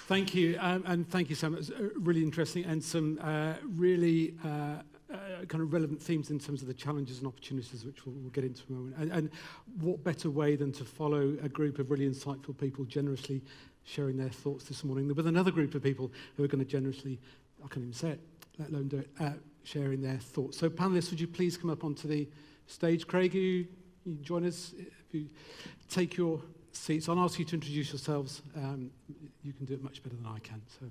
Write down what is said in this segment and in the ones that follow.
Thank you, and thank you, Sam. It was really interesting and some really kind of relevant themes in terms of the challenges and opportunities, which we'll get into in a moment. And what better way than to follow a group of really insightful people generously sharing their thoughts this morning with another group of people who are going to generously, I can't even say it, let alone do it, sharing their thoughts. So panelists, would you please come up onto the stage? Craig, you join us. If you take your seats, I'll ask you to introduce yourselves. You can do it much better than I can. So,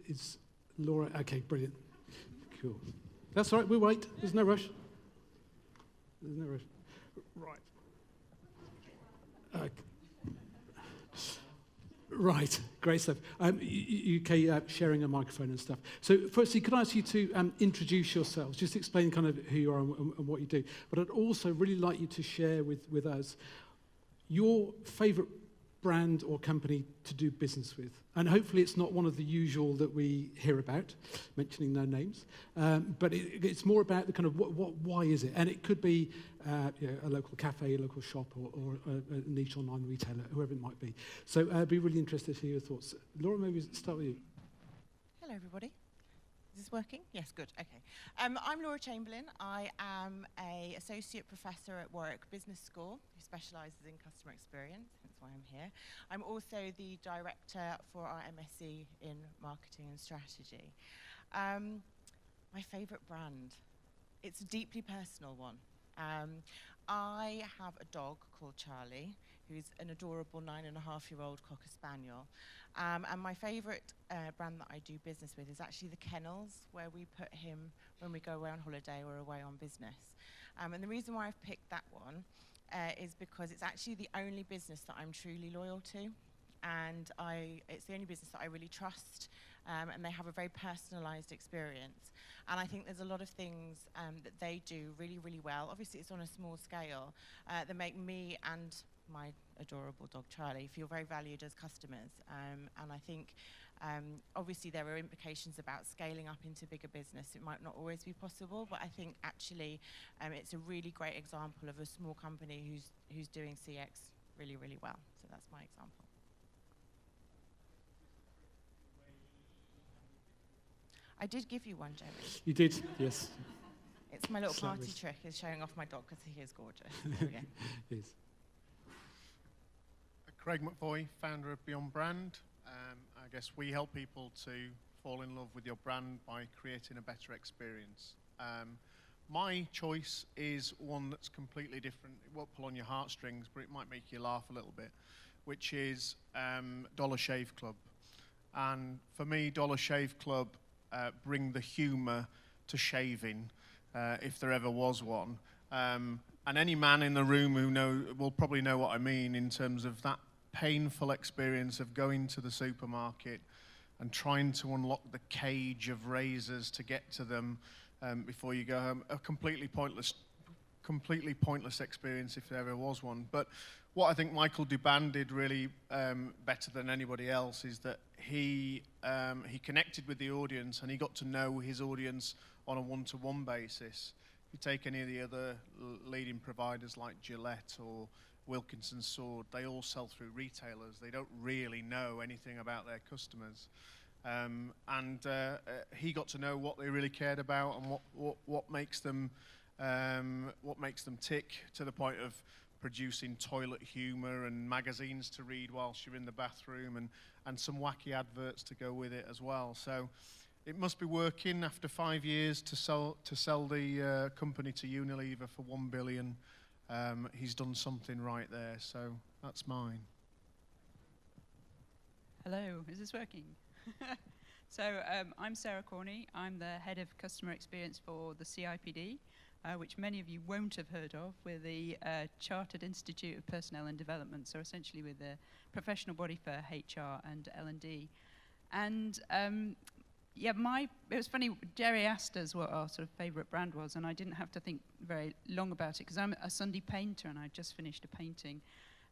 is Laura? Okay, brilliant. Cool. That's all right. We'll wait. There's no rush. There's no rush. Right. Right, great stuff. UK sharing a microphone and stuff. So firstly, could I ask you to introduce yourselves, just explain kind of who you are and what you do. But I'd also really like you to share with us your favourite brand or company to do business with. And hopefully it's not one of the usual that we hear about, mentioning no names, but it's more about the kind of why is it? And it could be a local cafe, a local shop, or a niche online retailer, whoever it might be. So I'd be really interested to hear your thoughts. Laura, maybe start with you. Hello, everybody. Is this working? Yes, good. Okay. I'm Laura Chamberlain. I am an associate professor at Warwick Business School who specialises in customer experience. That's why I'm here. I'm also the director for our MSc in marketing and strategy. My favourite brand. It's a deeply personal one. I have a dog called Charlie, who's an adorable 9.5-year-old Cocker Spaniel. And my favourite brand that I do business with is actually the kennels, where we put him when we go away on holiday or away on business. And the reason why I've picked that one is because it's actually the only business that I'm truly loyal to. And it's the only business that I really trust, and they have a very personalised experience. And I think there's a lot of things that they do really, really well. Obviously, it's on a small scale that make me and my adorable dog Charlie feel very valued as customers. And I think obviously there are implications about scaling up into bigger business. It might not always be possible, but I think actually it's a really great example of a small company who's doing CX really, really well. So that's my example. I did give you one, Jerry. You did, yes. It's my little party trick, is showing off my dog because he is gorgeous. Yes. Craig McVoy, founder of Beyond Brand. I guess we help people to fall in love with your brand by creating a better experience. My choice is one that's completely different. It won't pull on your heartstrings, but it might make you laugh a little bit, which is Dollar Shave Club. And for me, Dollar Shave Club bring the humour to shaving, if there ever was one. And any man in the room who will probably know what I mean in terms of that painful experience of going to the supermarket and trying to unlock the cage of razors to get to them before you go home. A completely pointless experience if there ever was one. But what I think Michael Duband did really better than anybody else is that he connected with the audience and he got to know his audience on a one-to-one basis. If you take any of the other leading providers like Gillette or Wilkinson Sword, they all sell through retailers. They don't really know anything about their customers. He got to know what they really cared about and what makes them tick, to the point of producing toilet humour and magazines to read whilst you're in the bathroom, and some wacky adverts to go with it as well. So it must be working after 5 years to sell the company to Unilever for $1 billion. He's done something right there, so that's mine. Hello, is this working? So I'm Sarah Corney. I'm the head of customer experience for the CIPD, which many of you won't have heard of. We're the Chartered Institute of Personnel and Development, so essentially we're the professional body for HR and L&D. And yeah, it was funny, Jerry asked us what our sort of favourite brand was, and I didn't have to think very long about it, because I'm a Sunday painter and I just finished a painting.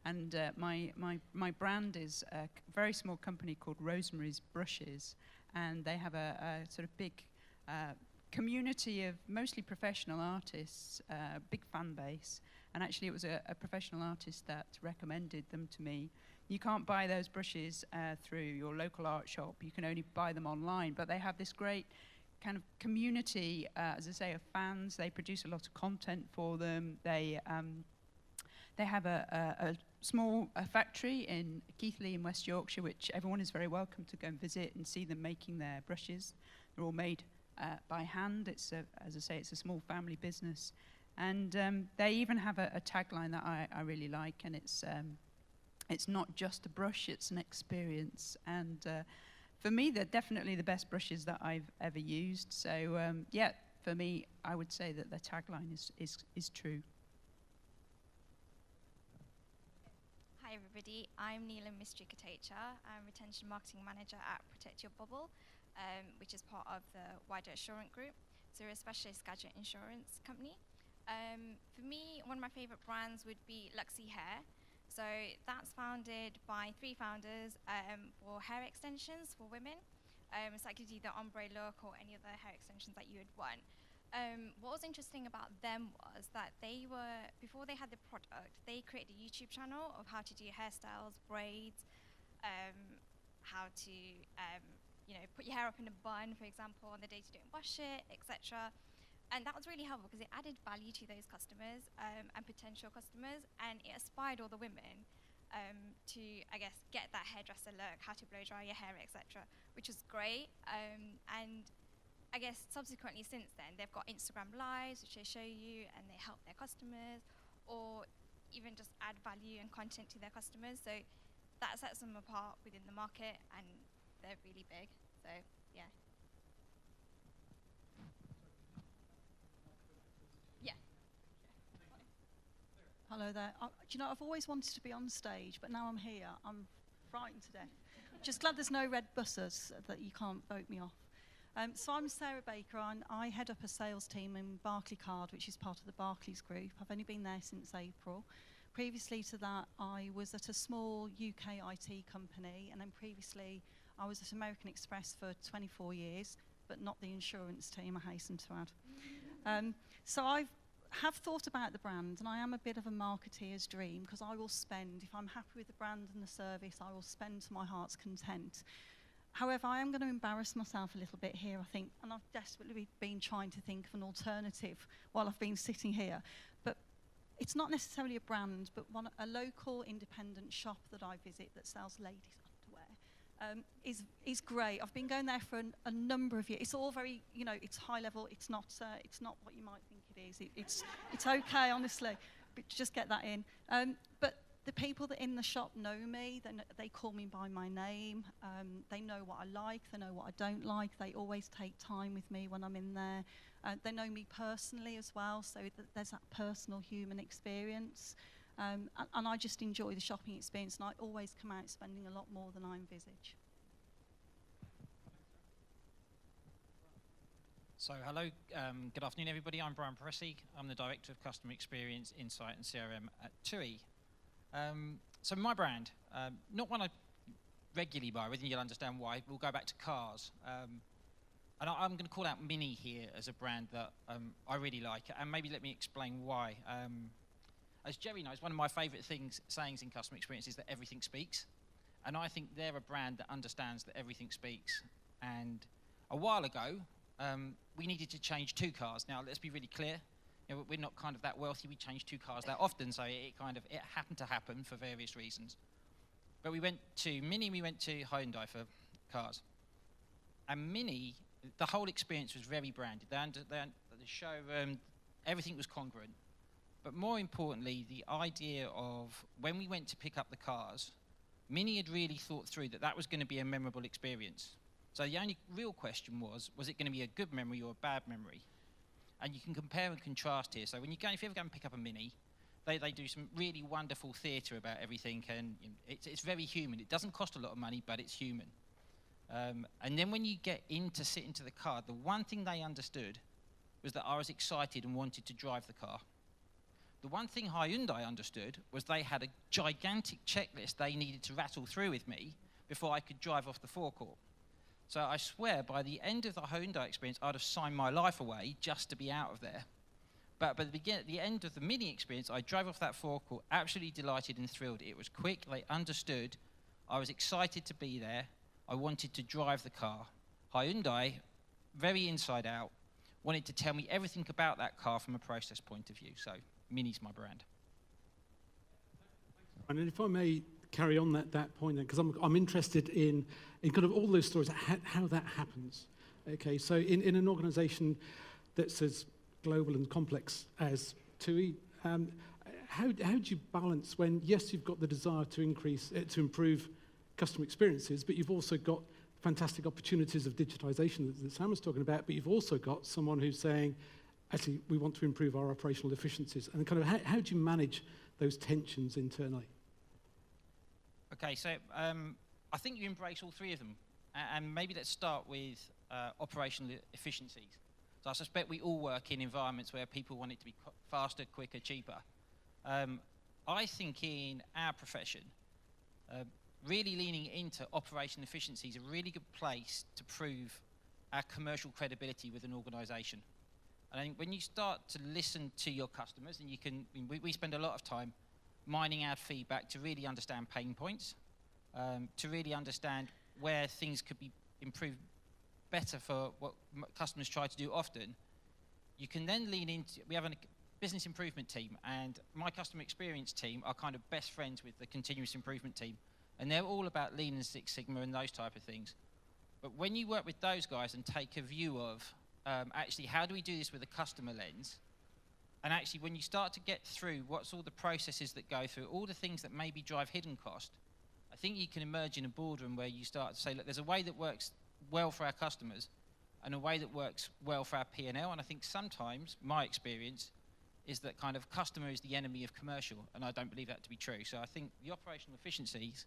And my brand is a very small company called Rosemary's Brushes, and they have a sort of big community of mostly professional artists, big fan base, and actually it was a professional artist that recommended them to me. You can't buy those brushes through your local art shop. You can only buy them online, but they have this great kind of community, as I say, of fans. They produce a lot of content for them. They have a small factory in Keighley in West Yorkshire, which everyone is very welcome to go and visit and see them making their brushes. They're all made by hand. It's as I say, it's a small family business, and they even have a tagline that I really like, and it's not just a brush, it's an experience. And for me, they're definitely the best brushes that I've ever used. So yeah, for me, I would say that their tagline is true. Hi everybody, I'm Neelam, Mistry, Kotecha. I'm Retention Marketing Manager at Protect Your Bubble, which is part of the wider Assurant Group. So we're a specialist gadget insurance company. For me, one of my favorite brands would be Luxy Hair. So that's founded by 3 founders for hair extensions for women. So that gives you the ombre look or any other hair extensions that you would want. What was interesting about them was that they were, before they had the product, they created a YouTube channel of how to do hairstyles, braids, how to put your hair up in a bun, for example, on the days you don't wash it, etc. And that was really helpful because it added value to those customers and potential customers, and it inspired all the women to, I guess, get that hairdresser look, how to blow dry your hair, etc., which was great. And I guess subsequently since then, they've got Instagram Lives, which they show you, and they help their customers, or even just add value and content to their customers. So that sets them apart within the market, and they're really big. So yeah. Yeah. Hello there. Do you know, I've always wanted to be on stage, but now I'm here. I'm frightened to death. Just glad there's no red buses that you can't vote me off. So I'm Sarah Baker, and I head up a sales team in Barclaycard, which is part of the Barclays Group. I've only been there since April. Previously to that, I was at a small UK IT company, and then previously I was at American Express for 24 years, but not the insurance team, I hasten to add. So I have thought about the brand, and I am a bit of a marketeer's dream, because I will spend, if I'm happy with the brand and the service, I will spend to my heart's content. However, I am going to embarrass myself a little bit here, I think, and I've desperately been trying to think of an alternative while I've been sitting here. But it's not necessarily a brand, but a local independent shop that I visit that sells ladies' underwear is great. I've been going there for a number of years. It's all very, it's high level. It's not what you might think it is. It's okay, honestly, but just get that in. But the people that in the shop know me, they call me by my name, they know what I like, they know what I don't like, they always take time with me when I'm in there. They know me personally as well, so there's that personal human experience. And I just enjoy the shopping experience, and I always come out spending a lot more than I envisage. So hello, good afternoon everybody, I'm Pressey. I'm the Director of Customer Experience, Insight and CRM at TUI. So my brand, not one I regularly buy with, and you'll understand why. We'll go back to cars. And I'm going to call out Mini here as a brand that I really like, and maybe let me explain why. As Jerry knows, one of my favourite sayings in customer experience is that everything speaks. And I think they're a brand that understands that everything speaks. And a while ago, we needed to change 2 cars. Now, let's be really clear. We're not kind of that wealthy, we change 2 cars that often, so it happened to happen for various reasons. But we went to Mini, we went to Hyundai for cars. And Mini, the whole experience was very branded. The showroom, everything was congruent. But more importantly, the idea of when we went to pick up the cars, Mini had really thought through that was going to be a memorable experience. So the only real question was it going to be a good memory or a bad memory? And you can compare and contrast here. So when if you ever go and pick up a Mini, they do some really wonderful theatre about everything, and it's very human. It doesn't cost a lot of money, but it's human. And then when you get in to sit into the car, the one thing they understood was that I was excited and wanted to drive the car. The one thing Hyundai understood was they had a gigantic checklist they needed to rattle through with me before I could drive off the forecourt. So I swear, by the end of the Hyundai experience, I'd have signed my life away just to be out of there. But by the end of the Mini experience, I drove off that forecourt, absolutely delighted and thrilled. It was quick, they understood. I was excited to be there. I wanted to drive the car. Hyundai, very inside out, wanted to tell me everything about that car from a process point of view. So Mini's my brand. And if I may carry on that point, because I'm interested in kind of all those stories, how that happens. Okay, so in an organisation that's as global and complex as TUI, how do you balance when, yes, you've got the desire to improve customer experiences, but you've also got fantastic opportunities of digitization that Sam was talking about, but you've also got someone who's saying, actually, we want to improve our operational efficiencies. And kind of how do you manage those tensions internally? Okay, so I think you embrace all three of them. And maybe let's start with operational efficiencies. So I suspect we all work in environments where people want it to be faster, quicker, cheaper. I think in our profession, really leaning into operational efficiency is a really good place to prove our commercial credibility with an organisation. And I think when you start to listen to your customers, and we spend a lot of time mining out feedback to really understand pain points, to really understand where things could be improved better for what customers try to do often. You can then lean into, we have a business improvement team, and my customer experience team are kind of best friends with the continuous improvement team, and they're all about Lean and Six Sigma and those type of things. But when you work with those guys and take a view of actually how do we do this with a customer lens, and actually when you start to get through what's all the processes that go through, all the things that maybe drive hidden cost, I think you can emerge in a boardroom where you start to say, look, there's a way that works well for our customers and a way that works well for our P&L, and I think sometimes my experience is that kind of customer is the enemy of commercial, and I don't believe that to be true. So I think the operational efficiencies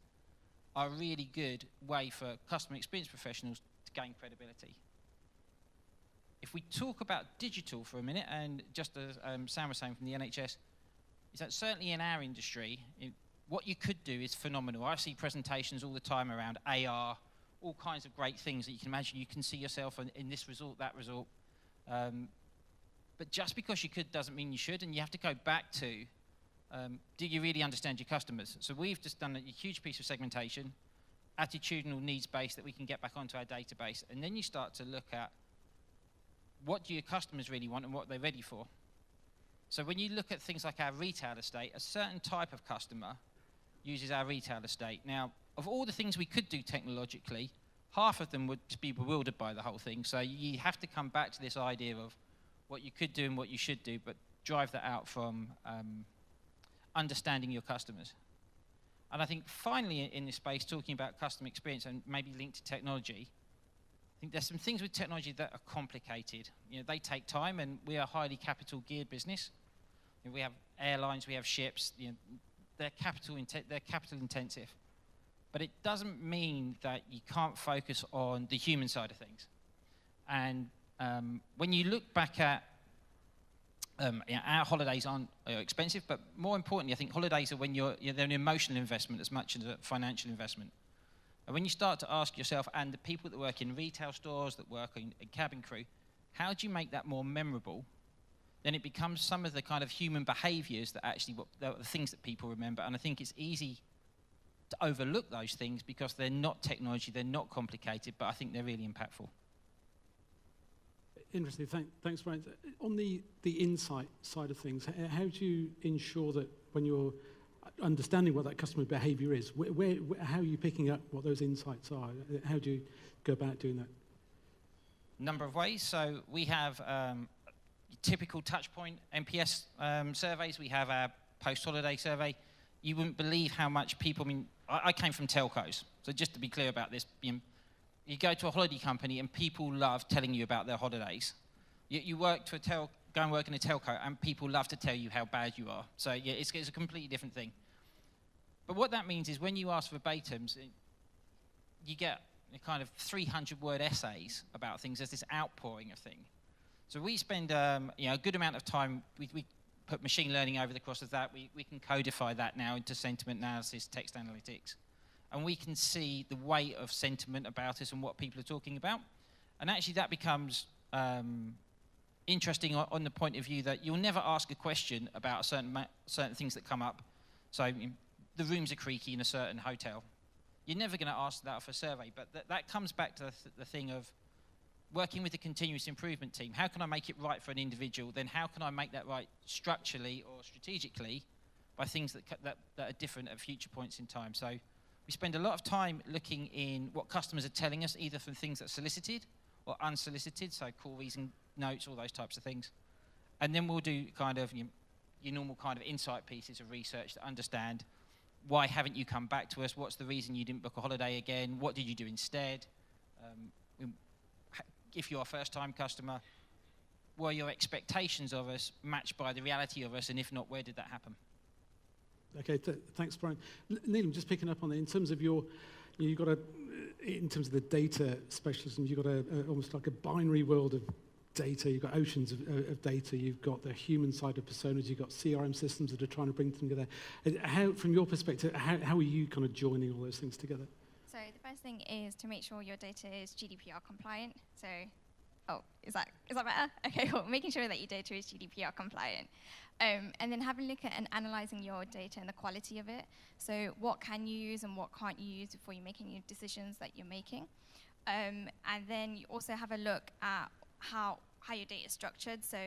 are a really good way for customer experience professionals to gain credibility. If we talk about digital for a minute, and just as Sam was saying from the NHS, is that certainly in our industry, what you could do is phenomenal. I see presentations all the time around AR, all kinds of great things that you can imagine. You can see yourself in this result, that result. But just because you could doesn't mean you should, and you have to go back to, do you really understand your customers? So we've just done a huge piece of segmentation, attitudinal needs-based that we can get back onto our database, and then you start to look at what do your customers really want and what they're ready for. So when you look at things like our retail estate, a certain type of customer uses our retail estate. Now, of all the things we could do technologically, half of them would be bewildered by the whole thing. So you have to come back to this idea of what you could do and what you should do, but drive that out from understanding your customers. And I think finally in this space, talking about customer experience and maybe linked to technology, I think there's some things with technology that are complicated. You know, they take time, and we are a highly capital geared business. You know, we have airlines, we have ships, you know, they're capital intensive. But it doesn't mean that you can't focus on the human side of things. And when you look back at our holidays aren't expensive, but more importantly, I think holidays are when they're an emotional investment as much as a financial investment. And when you start to ask yourself, and the people that work in retail stores, that work in cabin crew, how do you make that more memorable? Then it becomes some of the kind of human behaviours that actually the things that people remember. And I think it's easy to overlook those things because they're not technology, they're not complicated, but I think they're really impactful. Interesting. Thanks, Brian. On the insight side of things, how do you ensure that when you're understanding what that customer behaviour is, how are you picking up what those insights are? How do you go about doing that? Number of ways. So we have typical touchpoint NPS surveys. We have our post-holiday survey. You wouldn't believe how much people, I came from telcos, so just to be clear about this, you go to a holiday company and people love telling you about their holidays. You work to go and work in a telco and people love to tell you how bad you are. So yeah, it's a completely different thing. But what that means is when you ask verbatims, you get kind of 300-word essays about things. There's this outpouring of things. So we spend a good amount of time, we put machine learning over the course of that. We can codify that now into sentiment analysis, text analytics. and we can see the weight of sentiment about us and what people are talking about. And actually that becomes interesting on the point of view that you'll never ask a question about certain things that come up. So the rooms are creaky in a certain hotel. You're never going to ask that for a survey, but that comes back to the thing of working with the continuous improvement team. How can I make it right for an individual? Then how can I make that right structurally or strategically by things that are different at future points in time? So we spend a lot of time looking in what customers are telling us, either from things that are solicited or unsolicited, so call reason notes, all those types of things. And then we'll do kind of your normal kind of insight pieces of research to understand why haven't you come back to us? What's the reason you didn't book a holiday again? What did you do instead? If you're a first-time customer, were your expectations of us matched by the reality of us? And if not, where did that happen? Okay, thanks, Brian. Neelam, just picking up on it, in terms of you've got in terms of the data specialism, you've got almost like a binary world of data. You've got oceans of data. You've got the human side of personas. You've got CRM systems that are trying to bring them together. How, from your perspective, how are you kind of joining all those things together? So the first thing is to make sure your data is GDPR compliant. So, is that better? Okay, cool. Making sure that your data is GDPR compliant. And then having a look at and analysing your data and the quality of it. So what can you use and what can't you use before you're making your decisions that you're making. And then you also have a look at how your data is structured. So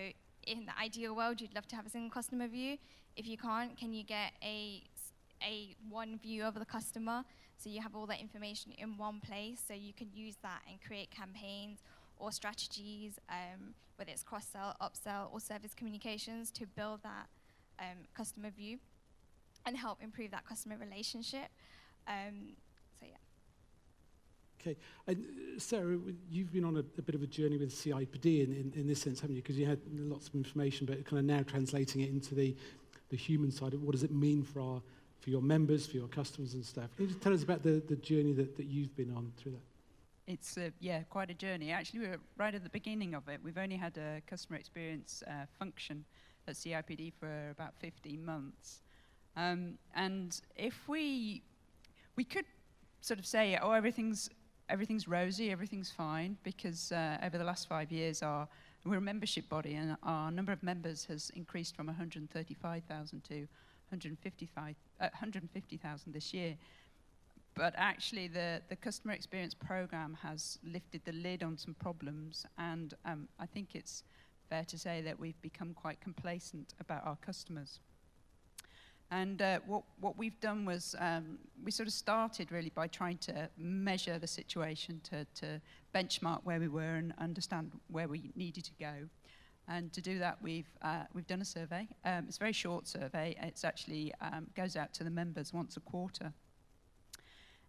in the ideal world, you'd love to have a single customer view. If you can't, can you get a one view of the customer? So you have all that information in one place, so you can use that and create campaigns or strategies, whether it's cross-sell, upsell, or service communications to build that customer view and help improve that customer relationship. So yeah. Okay, and Sarah, you've been on a bit of a journey with CIPD in this sense, haven't you? Because you had lots of information, but kind of now translating it into the human side of what does it mean for your members, for your customers and stuff. Can you just tell us about the journey that you've been on through that? It's, quite a journey. Actually, we were right at the beginning of it. We've only had a customer experience function at CIPD for about 15 months. And if we could sort of say, everything's rosy, everything's fine, because over the last 5 years, we're a membership body, and our number of members has increased from 135,000 to 150,000 this year. But actually, the customer experience program has lifted the lid on some problems, and I think it's fair to say that we've become quite complacent about our customers. And what we've done was we sort of started really by trying to measure the situation, to benchmark where we were and understand where we needed to go. And to do that, we've done a survey. It's a very short survey. It's actually goes out to the members once a quarter.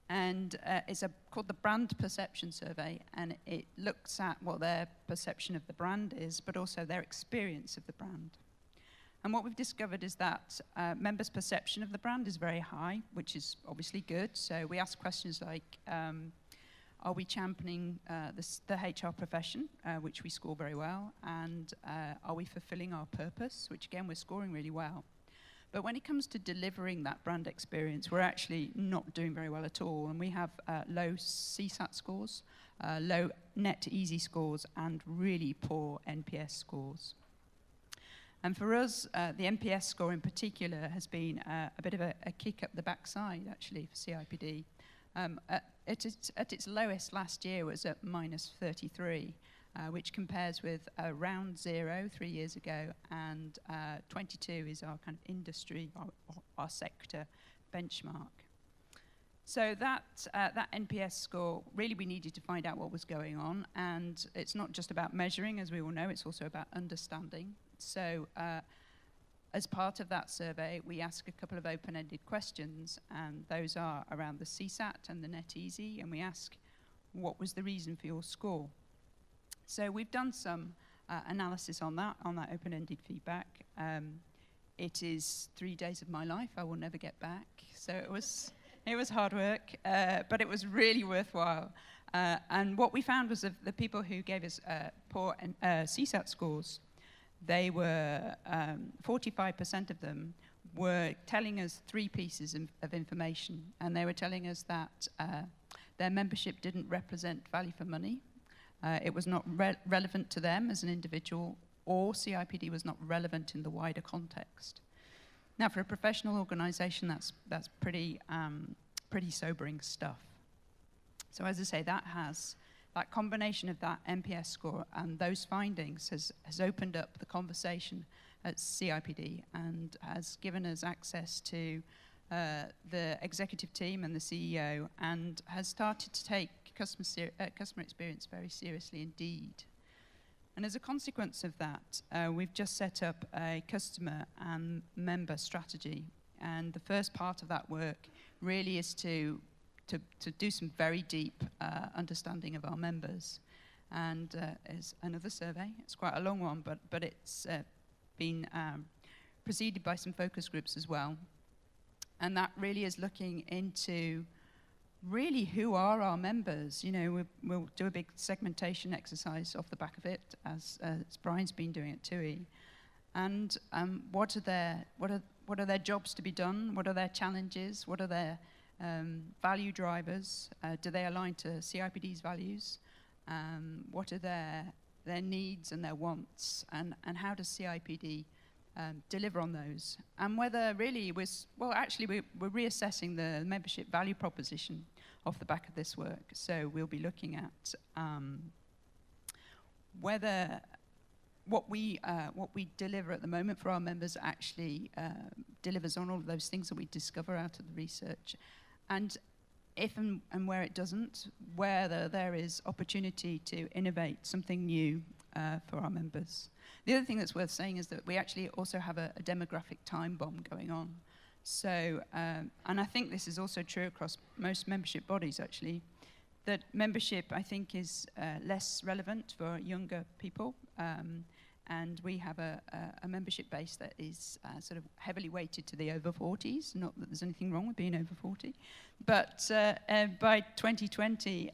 And it's called the Brand Perception Survey, and it looks at what their perception of the brand is, but also their experience of the brand. And what we've discovered is that members' perception of the brand is very high, which is obviously good. So we ask questions like, are we championing the HR profession, which we score very well, and are we fulfilling our purpose, which again we're scoring really well. But when it comes to delivering that brand experience, we're actually not doing very well at all, and we have low CSAT scores, low net easy scores, and really poor NPS scores. And for us, the NPS score in particular has been a bit of a kick up the backside, actually, for CIPD. At its lowest last year was at -33, which compares with around 0 3 years ago, and 22 is our kind of industry, our sector benchmark. So that NPS score, really we needed to find out what was going on, and it's not just about measuring, as we all know, it's also about understanding. So as part of that survey, we ask a couple of open-ended questions, and those are around the CSAT and the net easy, and we ask, what was the reason for your score? So we've done some analysis on that open-ended feedback. It is 3 days of my life I will never get back. So it was hard work, but it was really worthwhile. And what we found was the people who gave us poor CSAT scores, they were 45% of them were telling us 3 pieces of information, and they were telling us that their membership didn't represent value for money. It was not relevant to them as an individual, or CIPD was not relevant in the wider context. Now, for a professional organisation, that's pretty sobering stuff. So, as I say, that combination of that NPS score and those findings has opened up the conversation at CIPD and has given us access to the executive team and the CEO, and has started to take customer experience very seriously indeed. And as a consequence of that, we've just set up a customer and member strategy. And the first part of that work really is to do some very deep understanding of our members. And is another survey. It's quite a long one, but it's been preceded by some focus groups as well. And that really is looking into really who are our members. You know, we'll do a big segmentation exercise off the back of it, as Brian's been doing at TUI. And what are their jobs to be done? What are their challenges? What are their value drivers? Do they align to CIPD's values? What are their needs and their wants? And how does CIPD deliver on those? And whether really we're reassessing the membership value proposition off the back of this work. So we'll be looking at whether what we deliver at the moment for our members actually delivers on all of those things that we discover out of the research, and if and where it doesn't, whether there is opportunity to innovate something new for our members. The other thing that's worth saying is that we actually also have a demographic time bomb going on. So, and I think this is also true across most membership bodies actually, that membership I think is less relevant for younger people. And we have a membership base that is sort of heavily weighted to the over 40s. Not that there's anything wrong with being over 40. But by 2020,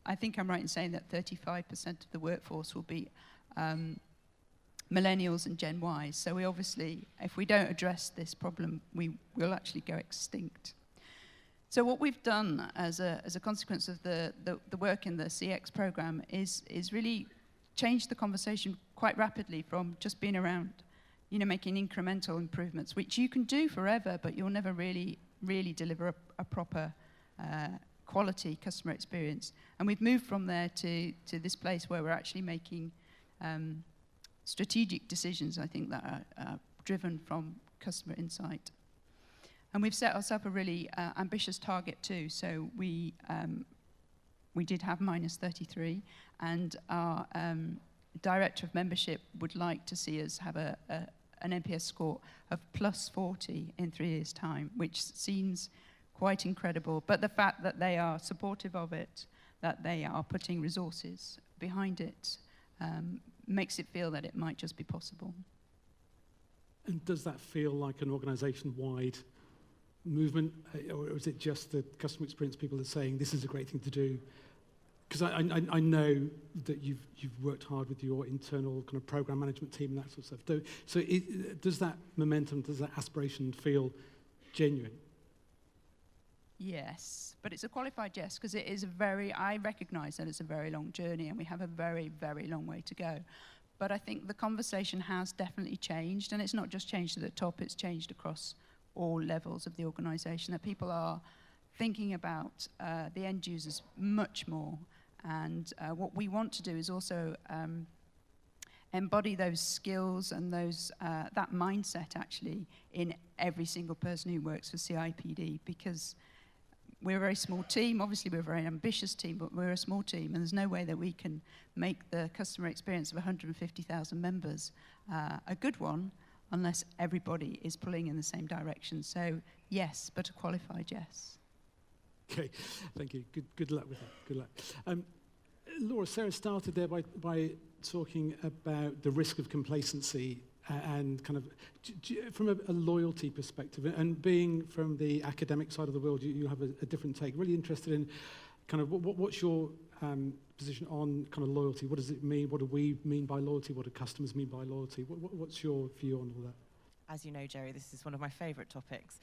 I think I'm right in saying that 35% of the workforce will be millennials and Gen Ys. So we obviously, if we don't address this problem, we will actually go extinct. So what we've done as a consequence of the work in the CX program is really change the conversation quite rapidly from just being around, you know, making incremental improvements, which you can do forever, but you'll never really deliver a proper quality customer experience. And we've moved from there to this place where we're actually making strategic decisions, I think, that are driven from customer insight. And we've set ourselves a really ambitious target too. So we did have -33, and our Director of Membership would like to see us have an NPS score of +40 in 3 years' time, which seems quite incredible. But the fact that they are supportive of it, that they are putting resources behind it, makes it feel that it might just be possible. And does that feel like an organisation-wide movement, or is it just the customer experience people are saying this is a great thing to do? Because I know that you've worked hard with your internal kind of program management team and that sort of stuff. So does that momentum, does that aspiration feel genuine? Yes, but it's a qualified yes, because it is I recognise that it's a very long journey and we have a very, very long way to go. But I think the conversation has definitely changed, and it's not just changed at the top, it's changed across all levels of the organisation, that people are thinking about the end users much more. And what we want to do is also embody those skills and that mindset actually in every single person who works for CIPD, because we're a very small team. Obviously, we're a very ambitious team, but we're a small team, and there's no way that we can make the customer experience of 150,000 members a good one unless everybody is pulling in the same direction. So, yes, but a qualified yes. Okay, thank you. Good luck with that. Good luck. Laura, Sarah started there by talking about the risk of complacency and kind of from a loyalty perspective, and being from the academic side of the world, you have a different take. Really interested in kind of what's your position on kind of loyalty? What does it mean? What do we mean by loyalty? What do customers mean by loyalty? What's your view on all that? as you know, Jerry, this is one of my favourite topics.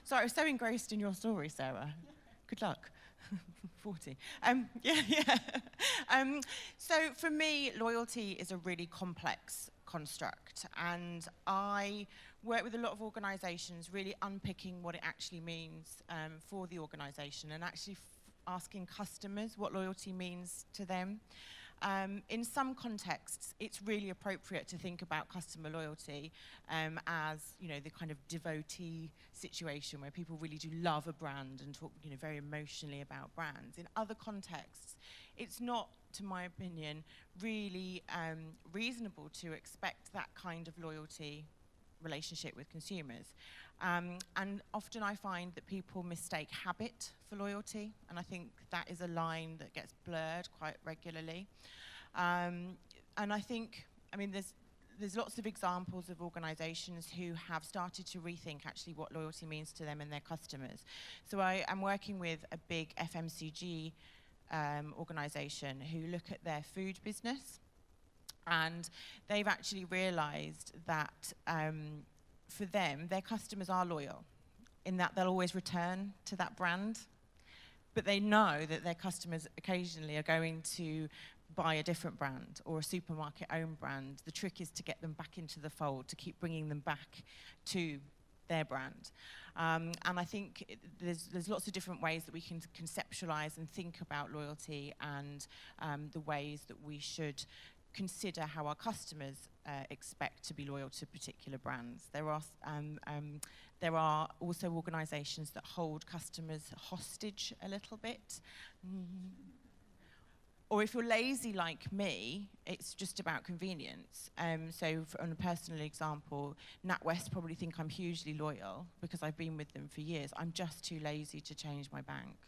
So I was so engrossed in your story, Sarah. Good luck. 40. So for me, loyalty is a really complex construct, and I work with a lot of organisations really unpicking what it actually means for the organisation, and actually asking customers what loyalty means to them. In some contexts, it's really appropriate to think about customer loyalty as, you know, the kind of devotee situation where people really do love a brand and talk, you know, very emotionally about brands. In other contexts, it's not, to my opinion, really reasonable to expect that kind of loyalty relationship with consumers. And often I find that people mistake habit for loyalty, and I think that is a line that gets blurred quite regularly. And I think, I mean, there's lots of examples of organisations who have started to rethink actually what loyalty means to them and their customers. So I am working with a big FMCG organisation who look at their food business, and they've actually realised that for them, their customers are loyal in that they'll always return to that brand, but they know that their customers occasionally are going to buy a different brand or a supermarket owned brand. The trick is to get them back into the fold, to keep bringing them back to their brand. And I think there's lots of different ways that we can conceptualize and think about loyalty, and the ways that we should consider how our customers expect to be loyal to particular brands. There are also organisations that hold customers hostage a little bit. Or if you're lazy like me, it's just about convenience. So on a personal example, NatWest probably think I'm hugely loyal because I've been with them for years. I'm just too lazy to change my bank.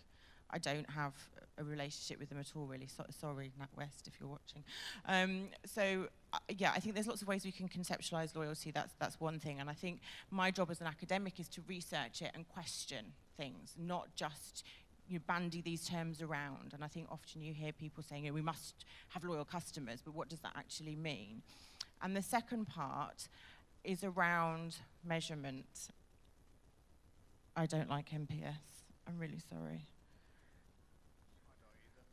I don't have a relationship with them at all, really. Sorry, NatWest, if you're watching. Yeah, I think there's lots of ways we can conceptualise loyalty. That's one thing. And I think my job as an academic is to research it and question things, not just bandy these terms around. And I think often you hear people saying, we must have loyal customers, but what does that actually mean? And the second part is around measurement. I don't like MPS. I'm really sorry.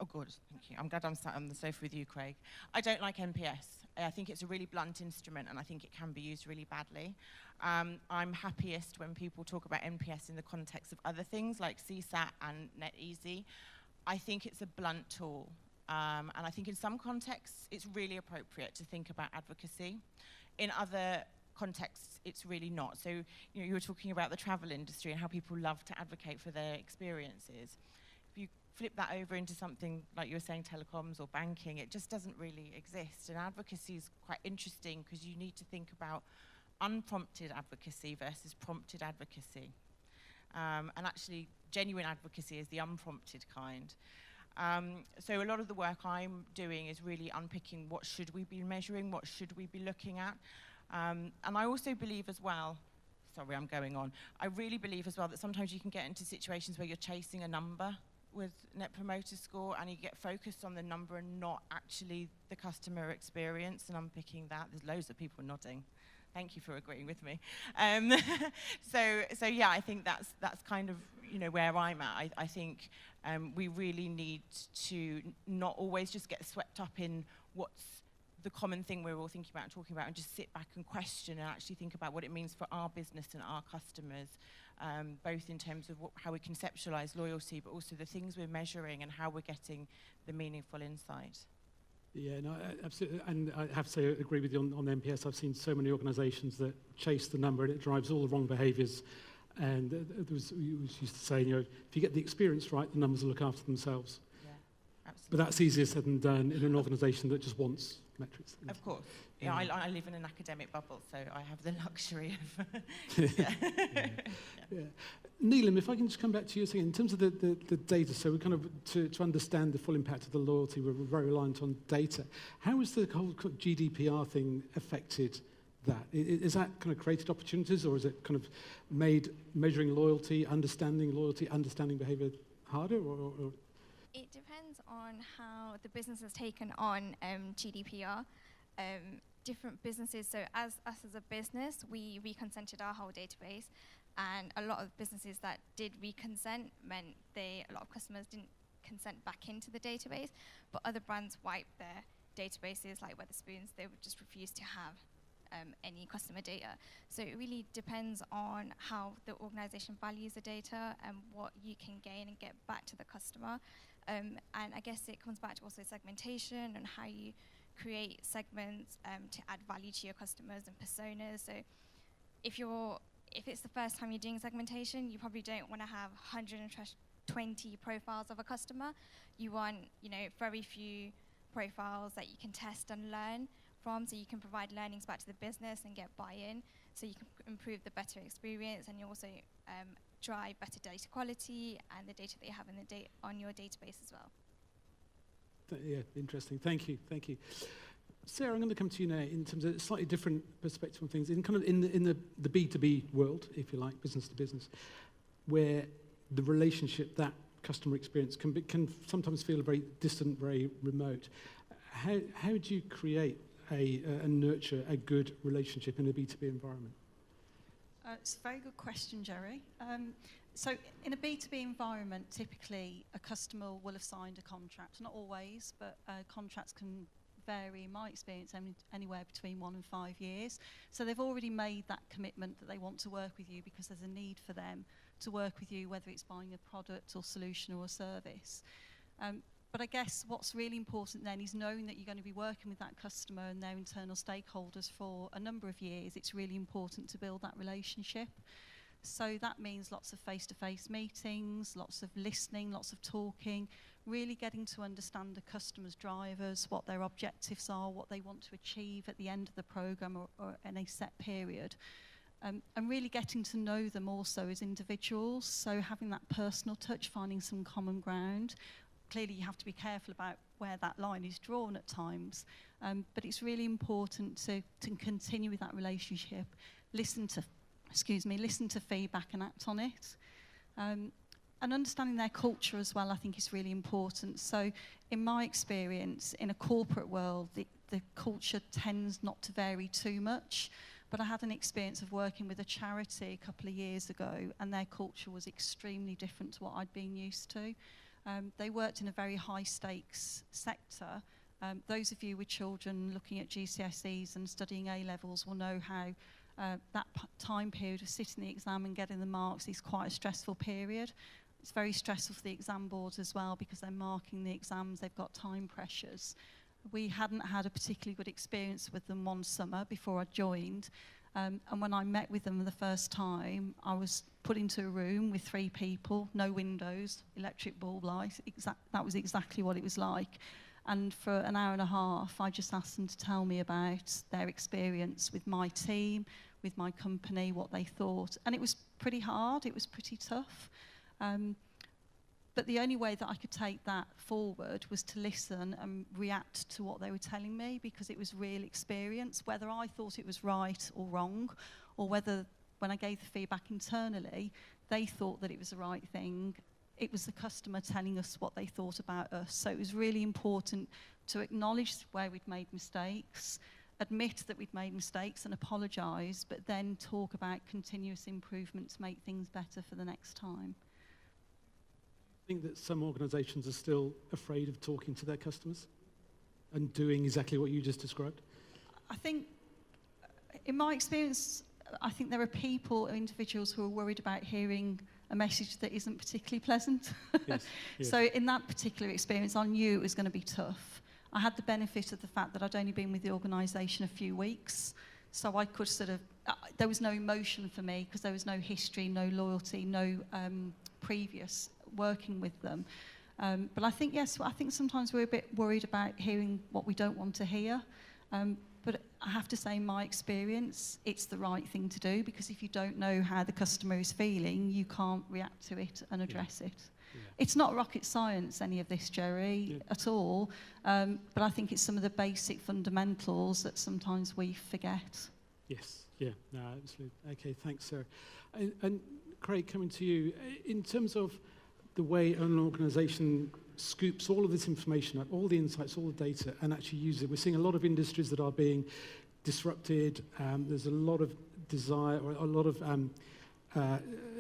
Oh, good, thank you. I'm glad I'm sat on the sofa with you, Craig. I don't like MPS. I think it's a really blunt instrument, and I think it can be used really badly. I'm happiest when people talk about MPS in the context of other things like CSAT and NetEasy. I think it's a blunt tool, and I think in some contexts it's really appropriate to think about advocacy. In other contexts, it's really not. So, you were talking about the travel industry and how people love to advocate for their experiences. If you flip that over into something like you were saying, telecoms or banking, it just doesn't really exist. And advocacy is quite interesting because you need to think about unprompted advocacy versus prompted advocacy. And actually, genuine advocacy is the unprompted kind. So a lot of the work I'm doing is really unpicking what should we be measuring, what should we be looking at. And I also believe as well, sorry, I'm going on. I really believe as well that sometimes you can get into situations where you're chasing a number with Net Promoter Score, and you get focused on the number and not actually the customer experience, and unpicking that. There's loads of people nodding. Thank you for agreeing with me. So yeah, I think that's kind of where I'm at. I think we really need to not always just get swept up in what's the common thing we're all thinking about and talking about, and just sit back and question and actually think about what it means for our business and our customers, both in terms of how we conceptualize loyalty, but also the things we're measuring and how we're getting the meaningful insight. Yeah, no, absolutely. And I have to say, I agree with you on MPS. I've seen so many organisations that chase the number, and it drives all the wrong behaviours. And you used to say, if you get the experience right, the numbers will look after themselves. Yeah, absolutely. But that's easier said than done in an organisation that just wants metrics. Of course. Yeah, I live in an academic bubble, so I have the luxury of... Yeah. Neelam, if I can just come back to you saying, in terms of the data, so we kind of, to understand the full impact of the loyalty, we're very reliant on data. How has the whole GDPR thing affected that? Is that kind of created opportunities, or is it kind of made measuring loyalty, understanding behaviour harder? Or? It depends on how the business has taken on GDPR. different businesses, so as us as a business, we reconsented our whole database, and a lot of businesses that did reconsent meant a lot of customers didn't consent back into the database, but other brands wiped their databases, like Wetherspoons. They would just refuse to have any customer data. So it really depends on how the organization values the data and what you can gain and get back to the customer. And I guess it comes back to also segmentation and how you create segments to add value to your customers and personas. So if it's the first time you're doing segmentation, you probably don't want to have 120 profiles of a customer. You want, very few profiles that you can test and learn from, so you can provide learnings back to the business and get buy-in, so you can improve the better experience, and you also drive better data quality and the data that you have on your database as well. Yeah, interesting. Thank you. Sarah, I'm going to come to you now in terms of a slightly different perspective on things, in the B2B world, if you like, business to business, where the relationship, that customer experience can sometimes feel very distant, very remote. How do you create and nurture a good relationship in a B2B environment? It's a very good question, Jerry. So in a B2B environment, typically a customer will have signed a contract. Not always, but contracts can vary, in my experience, anywhere between 1 and 5 years. So they've already made that commitment that they want to work with you because there's a need for them to work with you, whether it's buying a product or solution or a service. But I guess what's really important then is knowing that you're going to be working with that customer and their internal stakeholders for a number of years. It's really important to build that relationship. So that means lots of face-to-face meetings, lots of listening, lots of talking, really getting to understand the customer's drivers, what their objectives are, what they want to achieve at the end of the programme or in a set period. And really getting to know them also as individuals, so having that personal touch, finding some common ground. Clearly you have to be careful about where that line is drawn at times, but it's really important to continue with that relationship, listen to feedback and act on it. And understanding their culture as well, I think, is really important. So in my experience, in a corporate world, the culture tends not to vary too much. But I had an experience of working with a charity a couple of years ago, and their culture was extremely different to what I'd been used to. They worked in a very high-stakes sector. Those of you with children looking at GCSEs and studying A-levels will know how that time period of sitting the exam and getting the marks is quite a stressful period. It's very stressful for the exam boards as well, because they're marking the exams, they've got time pressures. We hadn't had a particularly good experience with them one summer before I joined. And when I met with them for the first time, I was put into a room with 3 people, no windows, electric bulb light. That was exactly what it was like. And for an hour and a half, I just asked them to tell me about their experience with my team, with my company, what they thought. And it was pretty hard, it was pretty tough. But the only way that I could take that forward was to listen and react to what they were telling me, because it was real experience, whether I thought it was right or wrong, or whether when I gave the feedback internally, they thought that it was the right thing. It was the customer telling us what they thought about us. So it was really important to acknowledge where we'd made mistakes, admit that we'd made mistakes and apologise, but then talk about continuous improvement to make things better for the next time. I think that some organisations are still afraid of talking to their customers and doing exactly what you just described. I think, in my experience, I think there are people, individuals who are worried about hearing a message that isn't particularly pleasant. Yes, yes. So in that particular experience, I knew it was going to be tough. I had the benefit of the fact that I'd only been with the organisation a few weeks, so I could sort of, there was no emotion for me because there was no history, no loyalty, no previous working with them. But I think, yes, I think sometimes we're a bit worried about hearing what we don't want to hear. But I have to say, in my experience, it's the right thing to do, because if you don't know how the customer is feeling, you can't react to it and address it. Yeah. It's not rocket science, any of this, Jerry, at all. But I think it's some of the basic fundamentals that sometimes we forget. Yes, yeah, no, absolutely. Okay, thanks, Sarah. And Craig, coming to you, in terms of the way an organisation scoops all of this information up, all the insights, all the data, and actually uses it. We're seeing a lot of industries that are being disrupted. There's a lot of desire, or a lot of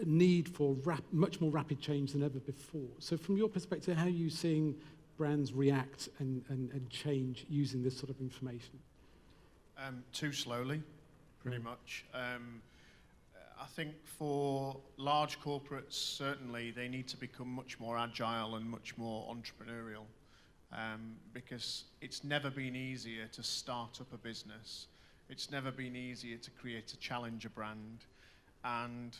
need for much more rapid change than ever before. So from your perspective, how are you seeing brands react and change using this sort of information? Too slowly, pretty much. I think for large corporates, certainly, they need to become much more agile and much more entrepreneurial, because it's never been easier to start up a business. It's never been easier to create a challenger brand, and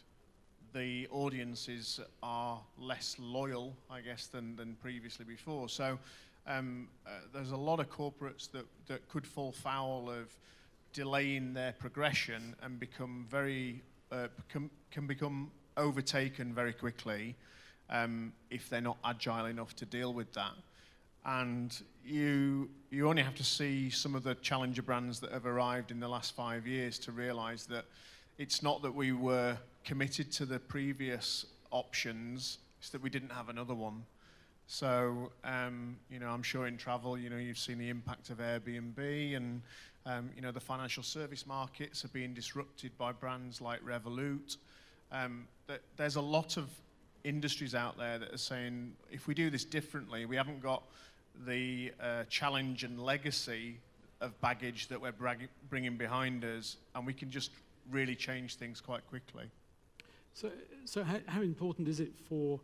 the audiences are less loyal, I guess, than previously before. So there's a lot of corporates that could fall foul of delaying their progression and become very can become overtaken very quickly if they're not agile enough to deal with that. And you only have to see some of the challenger brands that have arrived in the last 5 years to realise that it's not that we were committed to the previous options, it's that we didn't have another one. So, you know, I'm sure in travel, you know, you've seen the impact of Airbnb, and you know, the financial service markets are being disrupted by brands like Revolut. There's a lot of industries out there that are saying, if we do this differently, we haven't got the challenge and legacy of baggage that we're bringing behind us, and we can just really change things quite quickly. So how important is it for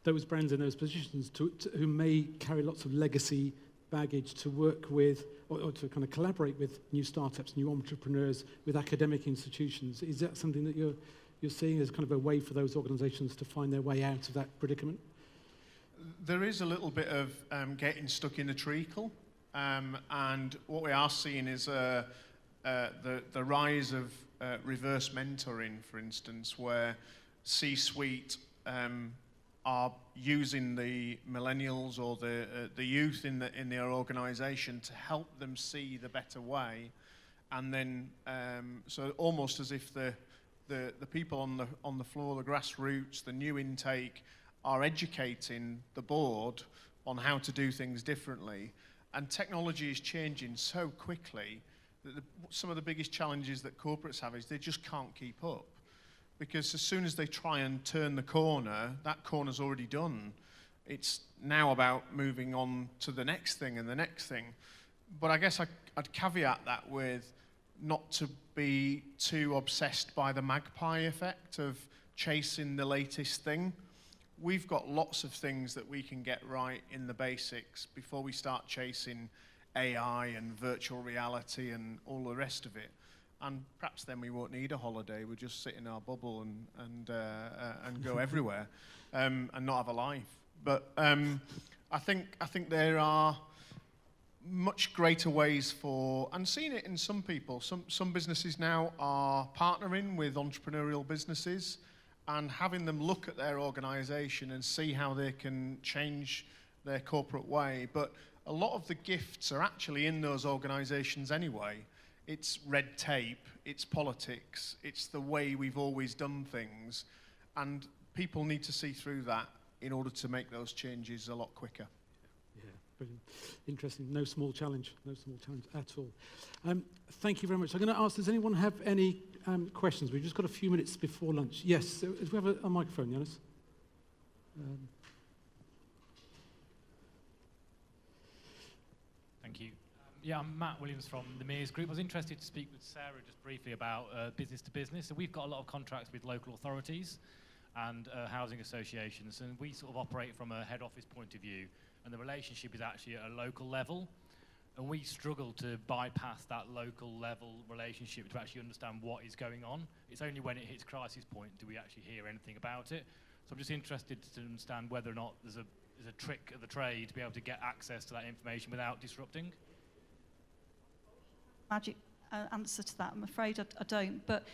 those brands in those positions who may carry lots of legacy baggage to work with, or to kind of collaborate with new startups, new entrepreneurs, with academic institutions? Is that something that you're seeing as kind of a way for those organisations to find their way out of that predicament? There is a little bit of getting stuck in the treacle, and what we are seeing is the rise of reverse mentoring, for instance, where C-suite are using the millennials or the youth in their organisation to help them see the better way, and then so almost as if the people on the floor, the grassroots, the new intake, are educating the board on how to do things differently. And technology is changing so quickly that some of the biggest challenges that corporates have is they just can't keep up. Because as soon as they try and turn the corner, that corner's already done. It's now about moving on to the next thing and the next thing. But I guess I'd caveat that with not to be too obsessed by the magpie effect of chasing the latest thing. We've got lots of things that we can get right in the basics before we start chasing AI and virtual reality and all the rest of it. And perhaps then we won't need a holiday. We'll just sit in our bubble and go everywhere and not have a life. But I think there are much greater ways for, and seeing it in some people, some businesses now are partnering with entrepreneurial businesses and having them look at their organisation and see how they can change their corporate way. But a lot of the gifts are actually in those organisations anyway. It's red tape, it's politics, it's the way we've always done things, and people need to see through that in order to make those changes a lot quicker. Yeah, brilliant. Interesting. No small challenge at all. Thank you very much. I'm going to ask, does anyone have any questions? We've just got a few minutes before lunch. Yes, so if we have a microphone, Yanis. Thank you. Yeah, I'm Matt Williams from the Mears Group. I was interested to speak with Sarah just briefly about business to business. So we've got a lot of contracts with local authorities and housing associations, and we sort of operate from a head office point of view, and the relationship is actually at a local level, and we struggle to bypass that local level relationship to actually understand what is going on. It's only when it hits crisis point do we actually hear anything about it. So I'm just interested to understand whether or not there's a trick of the trade to be able to get access to that information without disrupting. Magic answer to that, I'm afraid I don't. But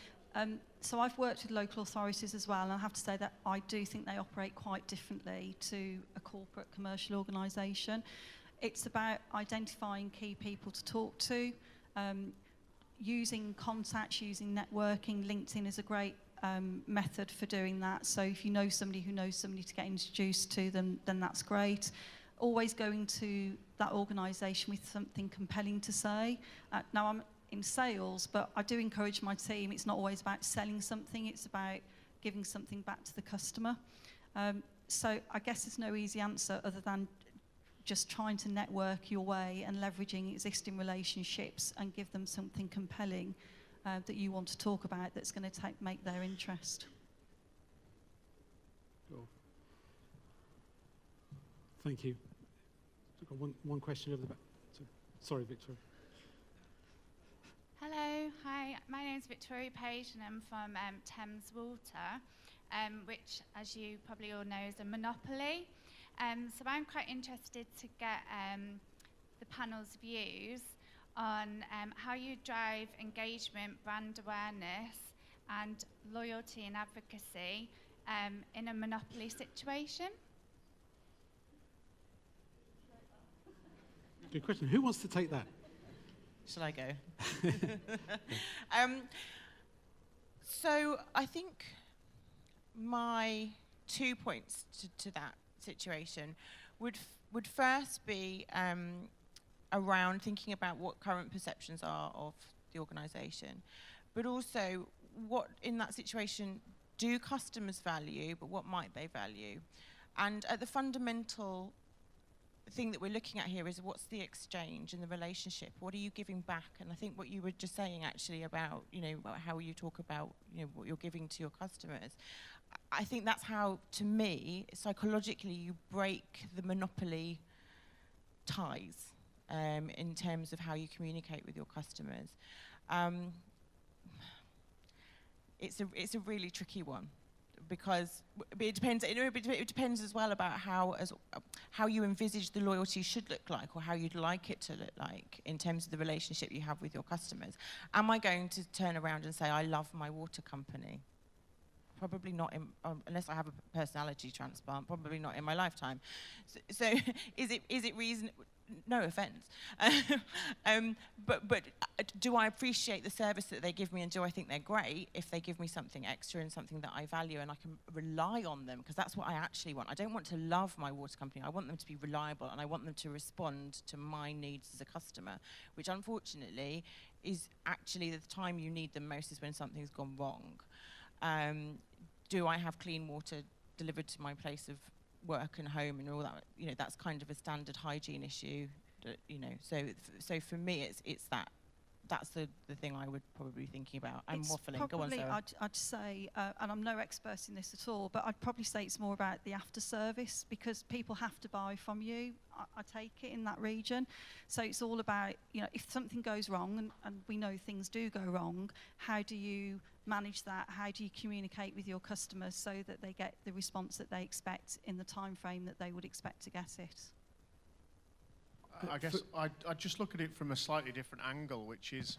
so I've worked with local authorities as well, and I have to say that I do think they operate quite differently to a corporate commercial organisation. It's about identifying key people to talk to, using contacts, using networking. LinkedIn is a great method for doing that. So if you know somebody who knows somebody to get introduced to them, then that's great. Always going to that organisation with something compelling to say. Now, in sales, but I do encourage my team. It's not always about selling something, it's about giving something back to the customer. So I guess there's no easy answer other than just trying to network your way and leveraging existing relationships and give them something compelling that you want to talk about that's going to make their interest. Cool. Thank you. I've got one question over the back. Sorry, Victoria. Hello, hi, my name is Victoria Page and I'm from Thames Water, which, as you probably all know, is a monopoly. So I'm quite interested to get the panel's views on how you drive engagement, brand awareness and loyalty and advocacy in a monopoly situation. Good question. Who wants to take that? Shall I go? So I think my 2 points to that situation would first be around thinking about what current perceptions are of the organisation, but also what in that situation do customers value, but what might they value? And at the fundamental thing that we're looking at here is what's the exchange and the relationship? What are you giving back? And I think what you were just saying actually about, about how you talk about, what you're giving to your customers. I think that's how, to me, psychologically, you break the monopoly ties in terms of how you communicate with your customers. It's a really tricky one. Because it depends. It depends as well about how you envisage the loyalty should look like, or how you'd like it to look like in terms of the relationship you have with your customers. Am I going to turn around and say I love my water company? Probably not, unless I have a personality transplant. Probably not in my lifetime. So is it reason? No offence, but do I appreciate the service that they give me, and do I think they're great if they give me something extra and something that I value and I can rely on them? Because that's what I actually want. I don't want to love my water company. I want them to be reliable, and I want them to respond to my needs as a customer, which unfortunately is actually the time you need them most is when something's gone wrong. Do I have clean water delivered to my place of work and home and all that? That's kind of a standard hygiene issue. So for me, that's the thing I would probably be thinking about. I'm waffling. Go on, Sarah. I'd say, and I'm no expert in this at all, but I'd probably say it's more about the after service, because people have to buy from you. I take it in that region. So it's all about, if something goes wrong, and we know things do go wrong, how do you manage that? How do you communicate with your customers so that they get the response that they expect in the time frame that they would expect to get it? I guess I'd just look at it from a slightly different angle, which is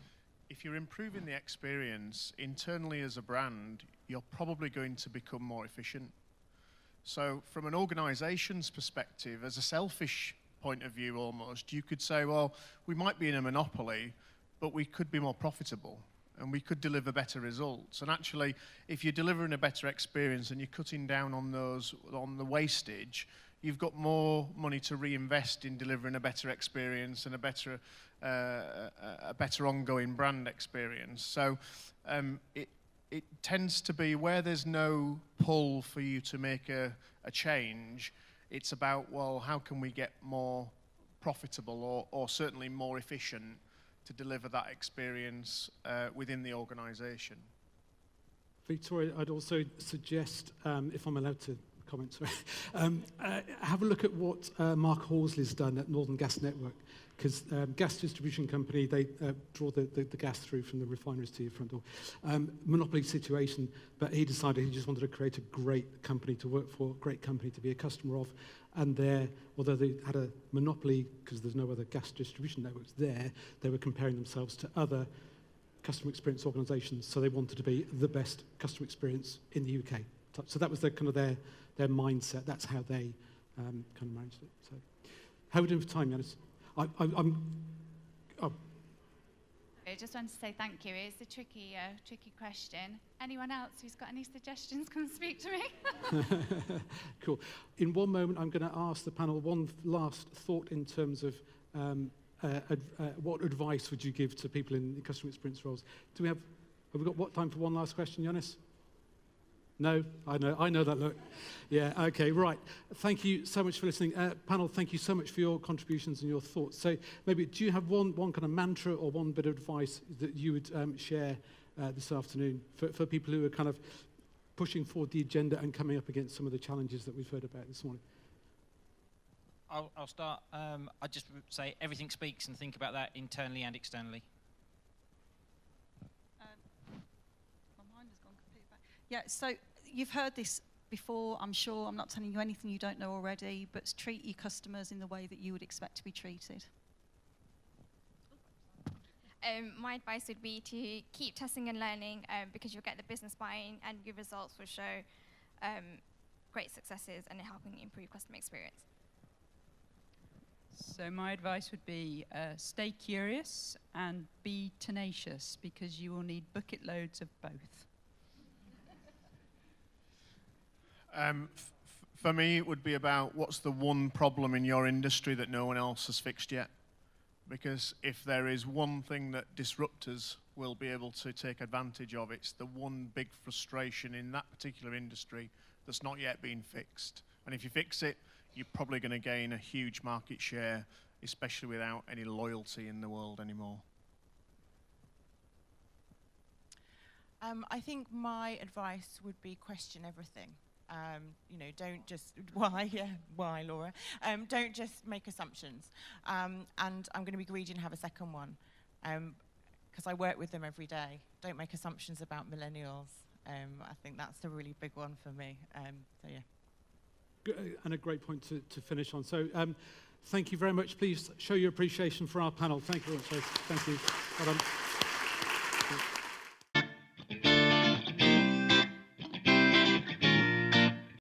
if you're improving the experience internally as a brand, you're probably going to become more efficient. So from an organisation's perspective, as a selfish point of view almost, you could say, well, we might be in a monopoly, but we could be more profitable and we could deliver better results. And actually, if you're delivering a better experience and you're cutting down on the wastage, you've got more money to reinvest in delivering a better experience and a better ongoing brand experience. So it tends to be where there's no pull for you to make a change, it's about, well, how can we get more profitable or certainly more efficient to deliver that experience within the organisation. Victoria, I'd also suggest, if I'm allowed to comment, sorry, have a look at what Mark Horsley's done at Northern Gas Network, because gas distribution company, they draw the gas through from the refineries to your front door. Monopoly situation, but he decided he just wanted to create a great company to work for, great company to be a customer of, and although they had a monopoly, because there's no other gas distribution networks there, they were comparing themselves to other customer experience organisations, so they wanted to be the best customer experience in the UK. So that was their their mindset. That's how they kind of managed it. So, how are we doing for time, Yanis? I just wanted to say thank you. It's a tricky question. Anyone else who's got any suggestions, come speak to me. Cool. In one moment, I'm going to ask the panel one last thought in terms of what advice would you give to people in customer experience roles? Have we got what time for one last question, Jonas? No, I know that look. Yeah, okay, right. Thank you so much for listening. Panel, thank you so much for your contributions and your thoughts. So maybe, do you have one kind of mantra or one bit of advice that you would share this afternoon for people who are kind of pushing forward the agenda and coming up against some of the challenges that we've heard about this morning? I'll start. I just would say everything speaks, and think about that internally and externally. My mind has gone completely back. Yeah, so you've heard this before, I'm sure. I'm not telling you anything you don't know already, but treat your customers in the way that you would expect to be treated. My advice would be to keep testing and learning because you'll get the business buy-in and your results will show great successes and helping improve customer experience. So my advice would be stay curious and be tenacious, because you will need bucket loads of both. For me, it would be about what's the one problem in your industry that no one else has fixed yet. Because if there is one thing that disruptors will be able to take advantage of, it's the one big frustration in that particular industry that's not yet been fixed. And if you fix it, you're probably going to gain a huge market share, especially without any loyalty in the world anymore. I think my advice would be question everything. You know, don't just, why, Laura? Don't just make assumptions. And I'm going to be greedy and have a second one, because I work with them every day. Don't make assumptions about millennials. I think that's a really big one for me. So yeah. And a great point to finish on. So thank you very much. Please show your appreciation for our panel. Thank you very much. Thank you. Well done.